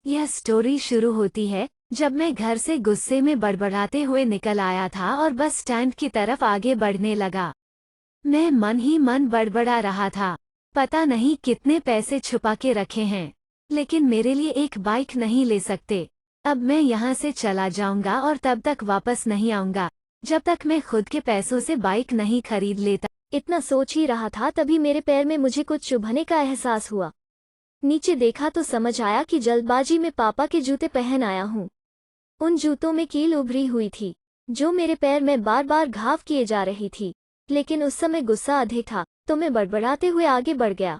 यह स्टोरी शुरू होती है जब मैं घर से गुस्से में बड़बड़ाते हुए निकल आया था और बस स्टैंड की तरफ आगे बढ़ने लगा। मैं मन ही मन बड़बड़ा रहा था। पता नहीं कितने पैसे छुपा के रखे हैं, लेकिन मेरे लिए एक बाइक नहीं ले सकते। अब मैं यहाँ से चला जाऊंगा और तब तक वापस नहीं आऊंगा जब तक मैं खुद के पैसों से बाइक नहीं खरीद लेता। इतना सोच ही रहा था तभी मेरे पैर में मुझे कुछ चुभने का एहसास हुआ। नीचे देखा तो समझ आया कि जल्दबाजी में पापा के जूते पहन आया हूँ। उन जूतों में कील उभरी हुई थी जो मेरे पैर में बार बार घाव किए जा रही थी। लेकिन उस समय गुस्सा अधिक था तो मैं बड़बड़ाते हुए आगे बढ़ गया।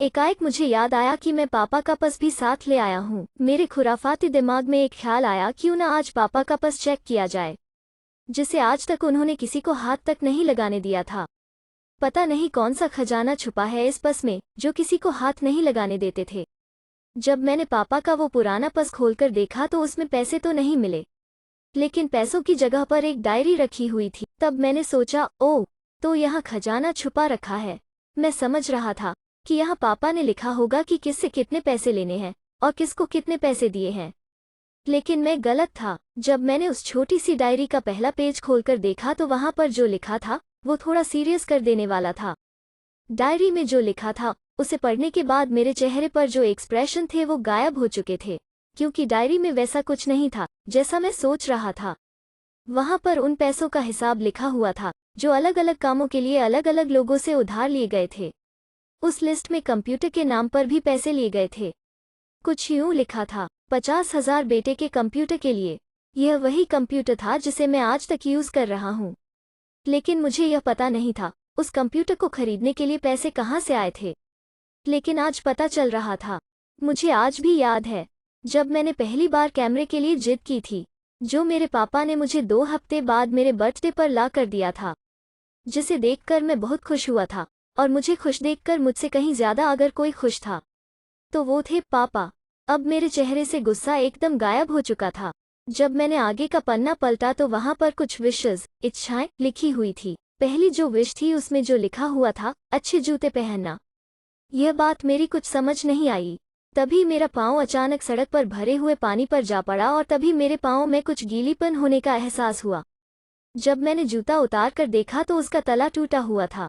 एकाएक मुझे याद आया कि मैं पापा का पर्स भी साथ ले आया हूँ। मेरे खुराफाती दिमाग में एक ख्याल आया, क्यों ना आज पापा का पर्स चेक किया जाए, जिसे आज तक उन्होंने किसी को हाथ तक नहीं लगाने दिया था। पता नहीं कौन सा खजाना छुपा है इस पर्स में जो किसी को हाथ नहीं लगाने देते थे। जब मैंने पापा का वो पुराना पर्स खोलकर देखा तो उसमें पैसे तो नहीं मिले, लेकिन पैसों की जगह पर एक डायरी रखी हुई थी। तब मैंने सोचा, ओह, तो यहाँ खजाना छुपा रखा है। मैं समझ रहा था कि यहाँ पापा ने लिखा होगा कि किससे कितने पैसे लेने हैं और किसको कितने पैसे दिए हैं। लेकिन मैं गलत था। जब मैंने उस छोटी सी डायरी का पहला पेज खोलकर देखा तो वहाँ पर जो लिखा था वो थोड़ा सीरियस कर देने वाला था। डायरी में जो लिखा था उसे पढ़ने के बाद मेरे चेहरे पर जो एक्सप्रेशन थे वो गायब हो चुके थे, क्योंकि डायरी में वैसा कुछ नहीं था जैसा मैं सोच रहा था। वहाँ पर उन पैसों का हिसाब लिखा हुआ था जो अलग अलग कामों के लिए अलग अलग लोगों से उधार लिए गए थे। उस लिस्ट में कंप्यूटर के नाम पर भी पैसे लिए गए थे। कुछ यूं लिखा था, 50,000 बेटे के कंप्यूटर के लिए। यह वही कंप्यूटर था जिसे मैं आज तक यूज कर रहा हूँ। लेकिन मुझे यह पता नहीं था उस कंप्यूटर को खरीदने के लिए पैसे कहाँ से आए थे। लेकिन आज पता चल रहा था। मुझे आज भी याद है जब मैंने पहली बार कैमरे के लिए जिद की थी, जो मेरे पापा ने मुझे 2 हफ्ते बाद मेरे बर्थडे पर ला कर दिया था, जिसे देखकर मैं बहुत खुश हुआ था। और मुझे खुश देखकर मुझसे कहीं ज्यादा अगर कोई खुश था तो वो थे पापा। अब मेरे चेहरे से गुस्सा एकदम गायब हो चुका था। जब मैंने आगे का पन्ना पलटा तो वहां पर कुछ विशेस, इच्छाएं लिखी हुई थी। पहली जो विश थी उसमें जो लिखा हुआ था, अच्छे जूते पहनना। यह बात मेरी कुछ समझ नहीं आई। तभी मेरा पाँव अचानक सड़क पर भरे हुए पानी पर जा पड़ा और तभी मेरे पाँव में कुछ गीलीपन होने का एहसास हुआ। जब मैंने जूता उतार कर देखा तो उसका तला टूटा हुआ था।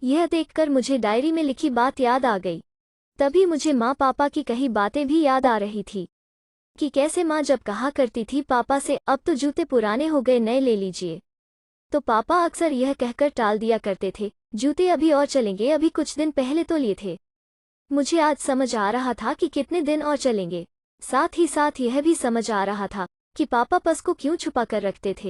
यह देखकर मुझे डायरी में लिखी बात याद आ गई। तभी मुझे माँ पापा की कही बातें भी याद आ रही थी कि कैसे माँ जब कहा करती थी पापा से, अब तो जूते पुराने हो गए, नए ले लीजिए, तो पापा अक्सर यह कहकर टाल दिया करते थे, जूते अभी और चलेंगे, अभी कुछ दिन पहले तो लिए थे। मुझे आज समझ आ रहा था कि कितने दिन और चलेंगे। साथ ही साथ यह भी समझ आ रहा था कि पापा पर्स को क्यों छुपा कर रखते थे।